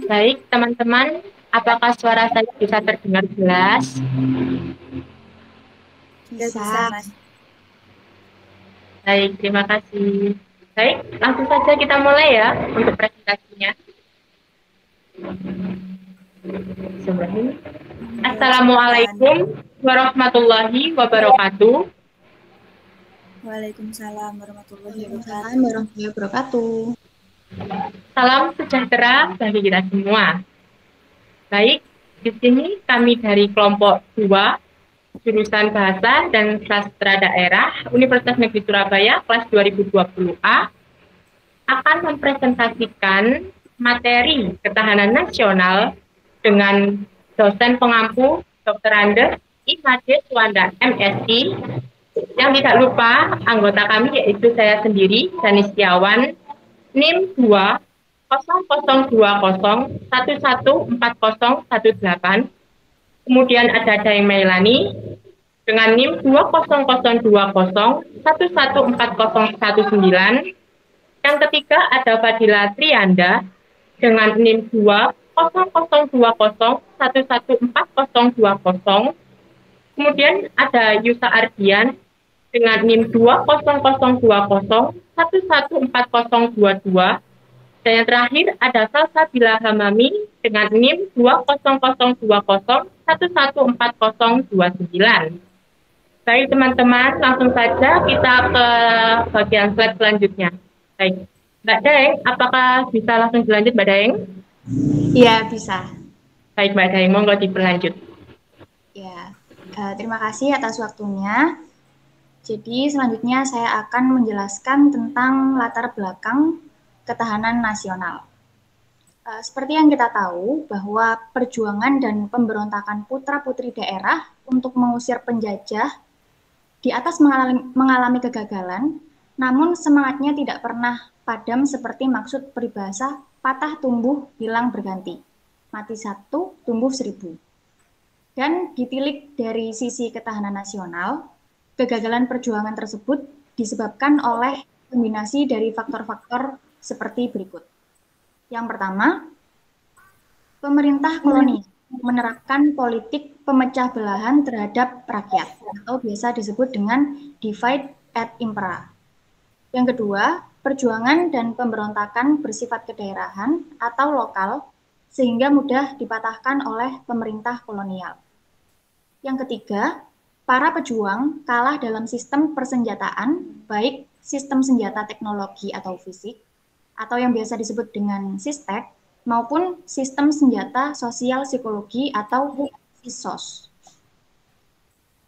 Baik, teman-teman, apakah suara saya bisa terdengar jelas? Bisa. Mas. Baik, terima kasih. Baik, langsung saja kita mulai ya untuk presentasinya. Bismillahirrahmanirrahim. Ya, silakan. Assalamualaikum warahmatullahi wabarakatuh. Waalaikumsalam warahmatullahi Waalaikumsalam wabarakatuh. warahmatullahi wabarakatuh. Salam sejahtera bagi kita semua. Baik, di sini kami dari kelompok 2, jurusan Bahasa dan Sastra Daerah, Universitas Negeri Surabaya, kelas 2020A, akan mempresentasikan materi ketahanan nasional dengan dosen pengampu Dr. Andes I. Made Suwanda MSI, yang tidak lupa anggota kami yaitu saya sendiri, Dani Setiawan, NIM 20020114018. Kemudian ada Daeng Mailani dengan NIM 20020111419. Yang ketiga ada Fadila Trianda dengan NIM 20020111420. Kemudian ada Yusa Ardian dengan NIM 2002011142022. Dan yang terakhir ada Salsabila Hamami dengan NIM 2002011142029. Baik teman-teman, langsung saja kita ke bagian slide selanjutnya. Baik, Mbak Daeng, apakah bisa langsung dilanjut Mbak Daeng? Iya, bisa. Baik Mbak Daeng, monggo diberlanjut. Ya, terima kasih atas waktunya. Jadi selanjutnya saya akan menjelaskan tentang latar belakang ketahanan nasional. Seperti yang kita tahu bahwa perjuangan dan pemberontakan putra-putri daerah untuk mengusir penjajah di atas mengalami kegagalan, namun semangatnya tidak pernah padam seperti maksud peribahasa patah tumbuh hilang berganti, mati satu tumbuh seribu. Dan ditilik dari sisi ketahanan nasional, kegagalan perjuangan tersebut disebabkan oleh kombinasi dari faktor-faktor seperti berikut. Yang pertama, pemerintah kolonial menerapkan politik pemecah belahan terhadap rakyat, atau biasa disebut dengan divide et impera. Yang kedua, perjuangan dan pemberontakan bersifat kedaerahan atau lokal, sehingga mudah dipatahkan oleh pemerintah kolonial. Yang ketiga, para pejuang kalah dalam sistem persenjataan, baik sistem senjata teknologi atau fisik, atau yang biasa disebut dengan sistek, maupun sistem senjata sosial psikologi atau SISOS.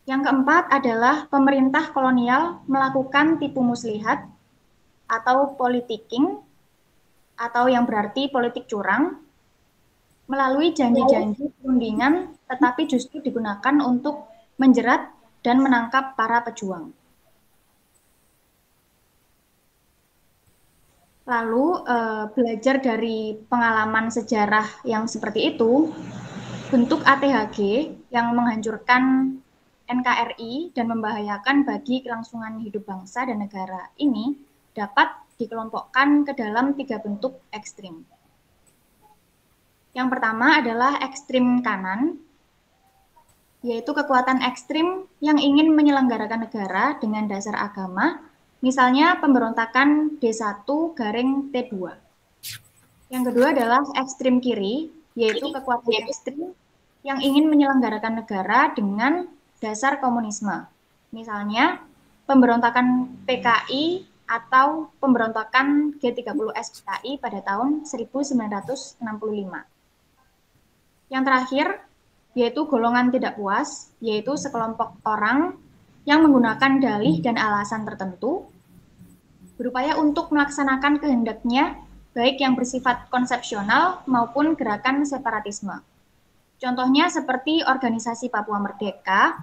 Yang keempat adalah pemerintah kolonial melakukan tipu muslihat atau politicking, atau yang berarti politik curang, melalui janji-janji perundingan, tetapi justru digunakan untuk menjerat dan menangkap para pejuang. Lalu belajar dari pengalaman sejarah yang seperti itu, bentuk ATHG yang menghancurkan NKRI dan membahayakan bagi kelangsungan hidup bangsa dan negara ini dapat dikelompokkan ke dalam 3 bentuk ekstrim. Yang pertama adalah ekstrim kanan, yaitu kekuatan ekstrim yang ingin menyelenggarakan negara dengan dasar agama, misalnya pemberontakan D1-T2. Yang kedua adalah ekstrim kiri, yaitu kekuatan ekstrim yang ingin menyelenggarakan negara dengan dasar komunisme. Misalnya pemberontakan PKI atau pemberontakan G30S PKI pada tahun 1965. Yang terakhir, yaitu golongan tidak puas, yaitu sekelompok orang yang menggunakan dalih dan alasan tertentu, berupaya untuk melaksanakan kehendaknya, baik yang bersifat konsepsional maupun gerakan separatisme. Contohnya seperti organisasi Papua Merdeka,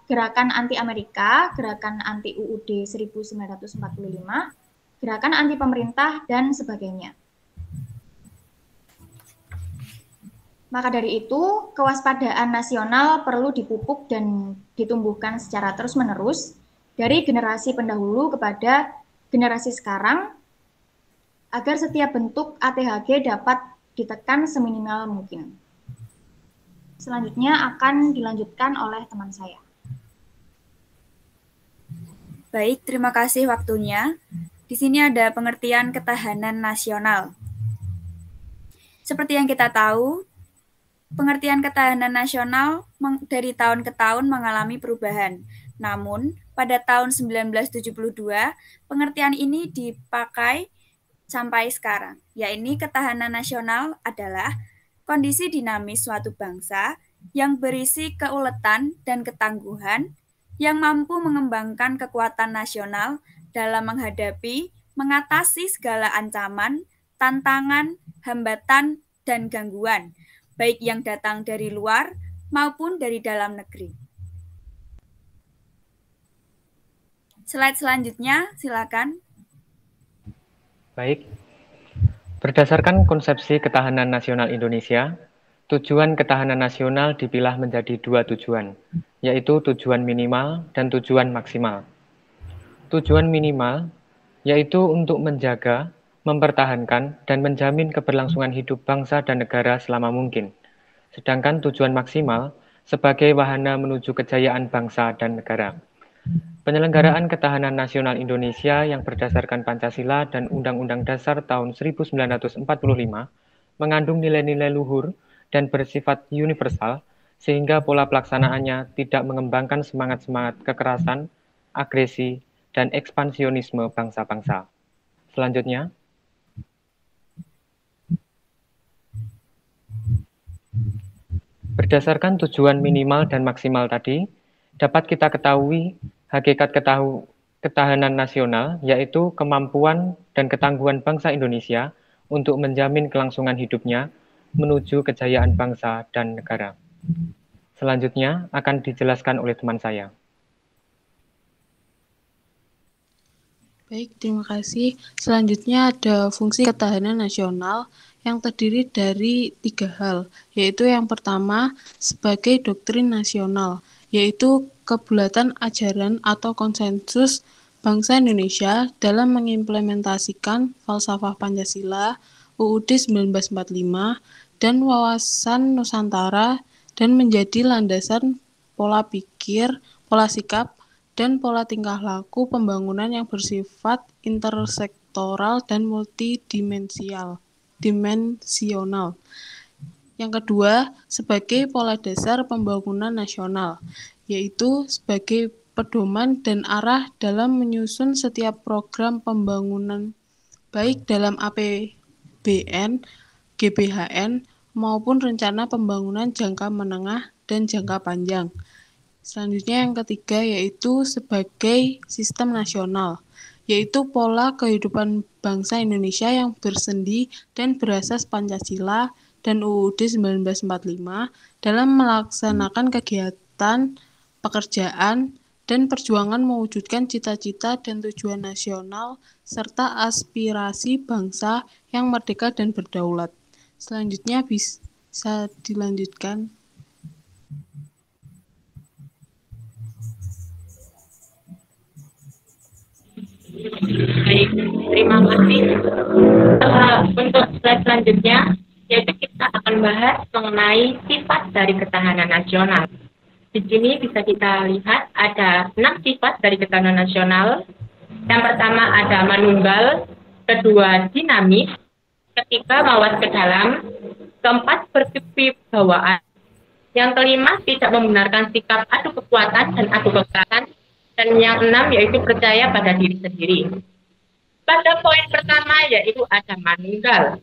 gerakan anti-Amerika, gerakan anti-UUD 1945, gerakan anti-pemerintah, dan sebagainya. Maka dari itu, kewaspadaan nasional perlu dipupuk dan ditumbuhkan secara terus-menerus dari generasi pendahulu kepada generasi sekarang, agar setiap bentuk ATHG dapat ditekan seminimal mungkin. Selanjutnya akan dilanjutkan oleh teman saya. Baik, terima kasih waktunya. Di sini ada pengertian ketahanan nasional. Seperti yang kita tahu, pengertian ketahanan nasional dari tahun ke tahun mengalami perubahan. Namun, pada tahun 1972, pengertian ini dipakai sampai sekarang, yaitu ketahanan nasional adalah kondisi dinamis suatu bangsa yang berisi keuletan dan ketangguhan yang mampu mengembangkan kekuatan nasional dalam menghadapi, mengatasi segala ancaman, tantangan, hambatan, dan gangguan, baik yang datang dari luar maupun dari dalam negeri. Slide selanjutnya, silakan. Baik, berdasarkan konsepsi ketahanan nasional Indonesia, tujuan ketahanan nasional dipilah menjadi dua tujuan, yaitu tujuan minimal dan tujuan maksimal. Tujuan minimal yaitu untuk menjaga, mempertahankan, dan menjamin keberlangsungan hidup bangsa dan negara selama mungkin. Sedangkan tujuan maksimal sebagai wahana menuju kejayaan bangsa dan negara. Penyelenggaraan ketahanan nasional Indonesia yang berdasarkan Pancasila dan Undang-Undang Dasar tahun 1945 mengandung nilai-nilai luhur dan bersifat universal sehingga pola pelaksanaannya tidak mengembangkan semangat-semangat kekerasan, agresi, dan ekspansionisme bangsa-bangsa. Selanjutnya, berdasarkan tujuan minimal dan maksimal tadi, dapat kita ketahui hakikat ketahanan nasional yaitu kemampuan dan ketangguhan bangsa Indonesia untuk menjamin kelangsungan hidupnya menuju kejayaan bangsa dan negara. Selanjutnya akan dijelaskan oleh teman saya. Baik, terima kasih. Selanjutnya ada fungsi ketahanan nasional yang terdiri dari 3 hal, yaitu yang pertama sebagai doktrin nasional, yaitu kebulatan ajaran atau konsensus bangsa Indonesia dalam mengimplementasikan falsafah Pancasila, UUD 1945, dan wawasan Nusantara dan menjadi landasan pola pikir, pola sikap, dan pola tingkah laku pembangunan yang bersifat intersektoral dan multidimensional. Yang kedua, sebagai pola dasar pembangunan nasional, yaitu sebagai pedoman dan arah dalam menyusun setiap program pembangunan, baik dalam APBN, GBHN, maupun rencana pembangunan jangka menengah dan jangka panjang. Selanjutnya yang ketiga yaitu sebagai sistem nasional, yaitu pola kehidupan bangsa Indonesia yang bersendi dan berasas Pancasila dan UUD 1945 dalam melaksanakan kegiatan, pekerjaan, dan perjuangan mewujudkan cita-cita dan tujuan nasional serta aspirasi bangsa yang merdeka dan berdaulat. Selanjutnya bisa dilanjutkan. Baik, terima kasih. Untuk slide selanjutnya, yaitu kita akan bahas mengenai sifat dari ketahanan nasional. Di sini bisa kita lihat ada 6 sifat dari ketahanan nasional. Yang pertama ada manunggal, kedua dinamis, ketiga mawas ke dalam, keempat berkewibawaan, yang kelima tidak membenarkan sikap adu kekuatan dan adu kekerasan, dan yang 6 yaitu percaya pada diri sendiri. Pada poin pertama yaitu ada manunggal.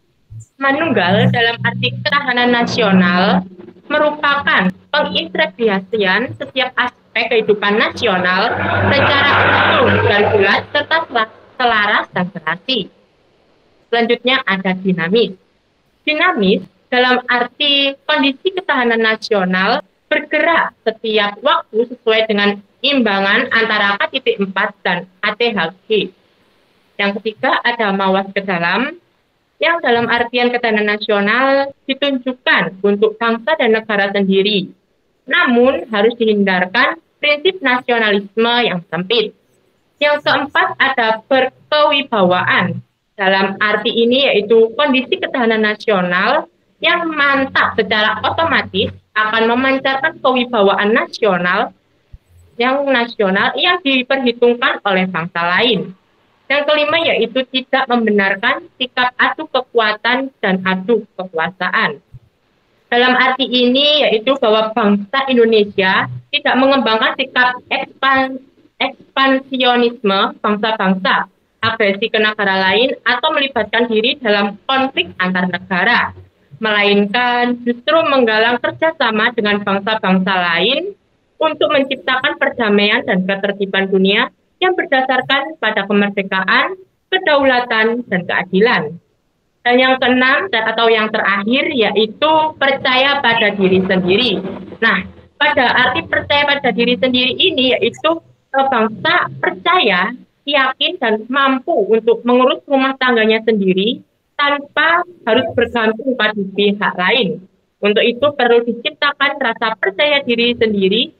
Manunggal dalam arti ketahanan nasional merupakan pengintegrasian setiap aspek kehidupan nasional secara utuh dan bulat serta selaras dan serasi. Selanjutnya ada dinamis. Dinamis dalam arti kondisi ketahanan nasional bergerak setiap waktu sesuai dengan imbangan antara K.4 dan ATHG. Yang ketiga ada mawas ke dalam, yang dalam artian ketahanan nasional ditunjukkan untuk bangsa dan negara sendiri. Namun harus dihindarkan prinsip nasionalisme yang sempit. Yang keempat ada berkewibawaan, Dalam arti ini yaitu kondisi ketahanan nasional yang mantap secara otomatis akan memancarkan kewibawaan nasional yang diperhitungkan oleh bangsa lain. Yang kelima yaitu tidak membenarkan sikap adu kekuatan dan adu kekuasaan. Dalam arti ini yaitu bahwa bangsa Indonesia tidak mengembangkan sikap ekspansionisme bangsa-bangsa, agresi ke negara lain, atau melibatkan diri dalam konflik antar negara, melainkan justru menggalang kerjasama dengan bangsa-bangsa lain untuk menciptakan perdamaian dan ketertiban dunia yang berdasarkan pada kemerdekaan, kedaulatan, dan keadilan. Dan yang keenam atau yang terakhir yaitu percaya pada diri sendiri. Nah, pada arti percaya pada diri sendiri ini yaitu bangsa percaya, yakin, dan mampu untuk mengurus rumah tangganya sendiri tanpa harus bergantung pada pihak lain. Untuk itu perlu diciptakan rasa percaya diri sendiri,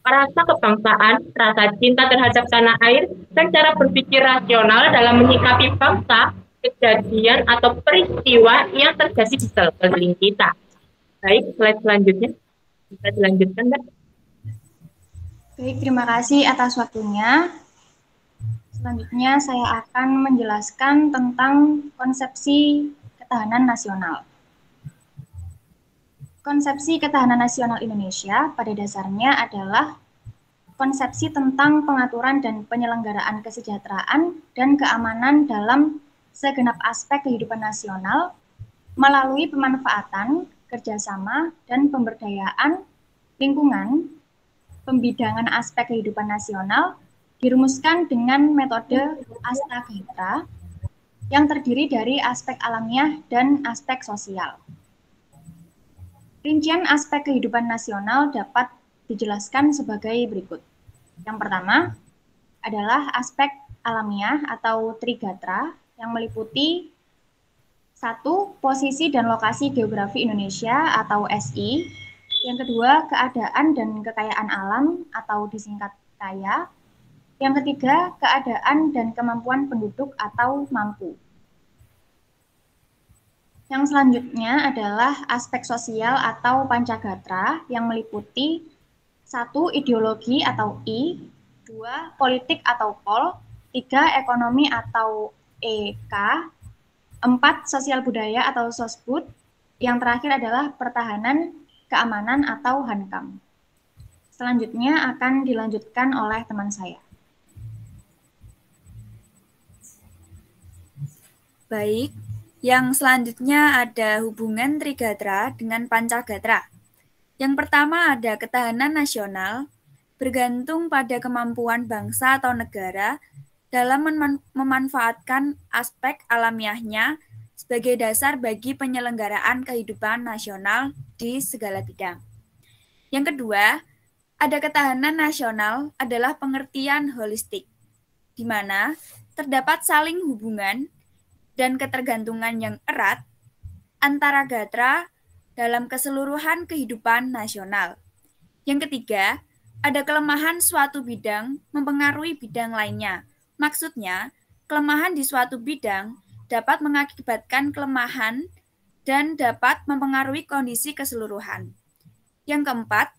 rasa kebangsaan, rasa cinta terhadap tanah air, dan cara berpikir rasional dalam menyikapi bangsa, kejadian atau peristiwa yang terjadi di sekeliling kita. Baik, slide selanjutnya. Bisa dilanjutkan, Mbak. Baik, terima kasih atas waktunya. Selanjutnya saya akan menjelaskan tentang konsepsi ketahanan nasional. Konsepsi ketahanan nasional Indonesia pada dasarnya adalah konsepsi tentang pengaturan dan penyelenggaraan kesejahteraan dan keamanan dalam segenap aspek kehidupan nasional melalui pemanfaatan, kerjasama, dan pemberdayaan lingkungan, pembidangan aspek kehidupan nasional dirumuskan dengan metode Astagitra yang terdiri dari aspek alamiah dan aspek sosial. Rincian aspek kehidupan nasional dapat dijelaskan sebagai berikut. Yang pertama adalah aspek alamiah atau Trigatra yang meliputi 1. Posisi dan lokasi geografi Indonesia atau SI. Yang kedua, keadaan dan kekayaan alam atau disingkat kaya. Yang ketiga, keadaan dan kemampuan penduduk atau mampu. Yang selanjutnya adalah aspek sosial atau Pancagatra yang meliputi 1. Ideologi atau I, 2. Politik atau Pol, 3. Ekonomi atau EK, 4. Sosial budaya atau Sosbud, yang terakhir adalah pertahanan, keamanan atau Hankam. Selanjutnya akan dilanjutkan oleh teman saya. Baik, yang selanjutnya ada hubungan Trigatra dengan Pancagatra. Yang pertama ada ketahanan nasional, bergantung pada kemampuan bangsa atau negara dalam memanfaatkan aspek alamiahnya sebagai dasar bagi penyelenggaraan kehidupan nasional di segala bidang. Yang kedua, ada ketahanan nasional adalah pengertian holistik, di mana terdapat saling hubungan dan ketergantungan yang erat antara gatra dalam keseluruhan kehidupan nasional. Yang ketiga, ada kelemahan suatu bidang mempengaruhi bidang lainnya. Maksudnya, kelemahan di suatu bidang dapat mengakibatkan kelemahan dan dapat mempengaruhi kondisi keseluruhan. Yang keempat,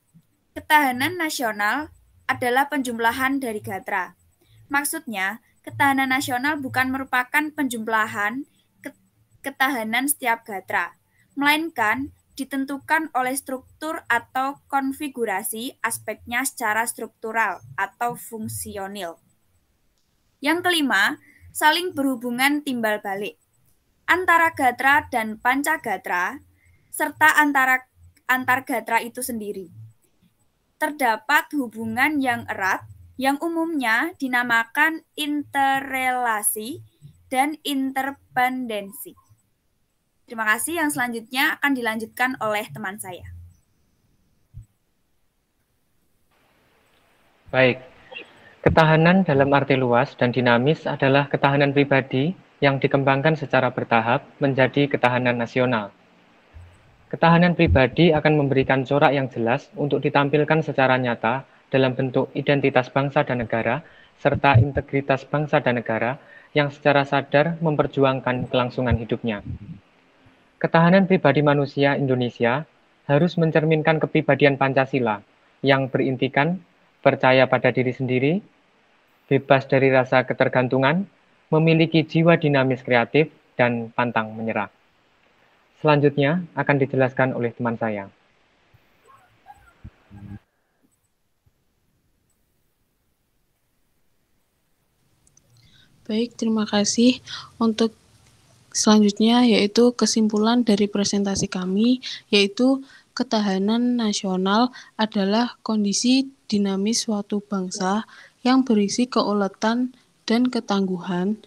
ketahanan nasional adalah penjumlahan dari gatra. Maksudnya, ketahanan nasional bukan merupakan penjumlahan ketahanan setiap gatra, melainkan ditentukan oleh struktur atau konfigurasi aspeknya secara struktural atau fungsional. Yang kelima, saling berhubungan timbal balik antara gatra dan pancagatra serta antar gatra itu sendiri. Terdapat hubungan yang erat yang umumnya dinamakan interrelasi dan interpendensi. Terima kasih. Yang selanjutnya akan dilanjutkan oleh teman saya. Baik. Ketahanan dalam arti luas dan dinamis adalah ketahanan pribadi yang dikembangkan secara bertahap menjadi ketahanan nasional. Ketahanan pribadi akan memberikan corak yang jelas untuk ditampilkan secara nyata dalam bentuk identitas bangsa dan negara, serta integritas bangsa dan negara yang secara sadar memperjuangkan kelangsungan hidupnya. Ketahanan pribadi manusia Indonesia harus mencerminkan kepribadian Pancasila yang berintikan percaya pada diri sendiri, bebas dari rasa ketergantungan, memiliki jiwa dinamis kreatif, dan pantang menyerah. Selanjutnya akan dijelaskan oleh teman saya. Baik, terima kasih. Untuk selanjutnya yaitu kesimpulan dari presentasi kami, yaitu ketahanan nasional adalah kondisi dinamis suatu bangsa yang berisi keuletan dan ketangguhan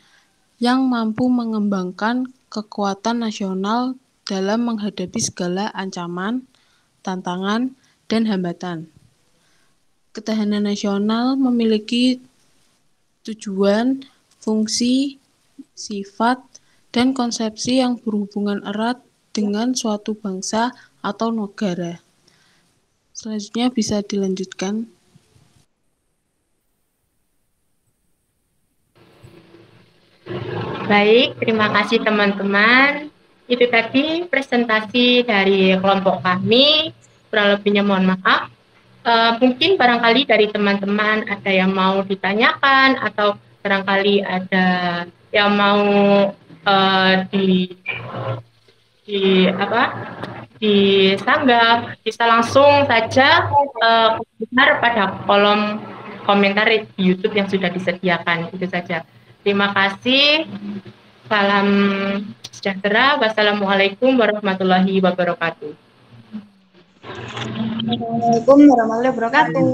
yang mampu mengembangkan kekuatan nasional dalam menghadapi segala ancaman, tantangan, dan hambatan. Ketahanan nasional memiliki tujuan, fungsi, sifat, dan konsepsi yang berhubungan erat dengan suatu bangsa atau negara. Selanjutnya bisa dilanjutkan. Baik, terima kasih teman-teman. Itu tadi presentasi dari kelompok kami. Kurang lebihnya mohon maaf. Mungkin barangkali dari teman-teman ada yang mau ditanyakan atau barangkali ada yang mau disanggah, bisa langsung saja komentar pada kolom komentar di YouTube yang sudah disediakan. Itu saja. Terima kasih. Salam sejahtera. Wassalamualaikum warahmatullahi wabarakatuh. Assalamualaikum warahmatullahi wabarakatuh.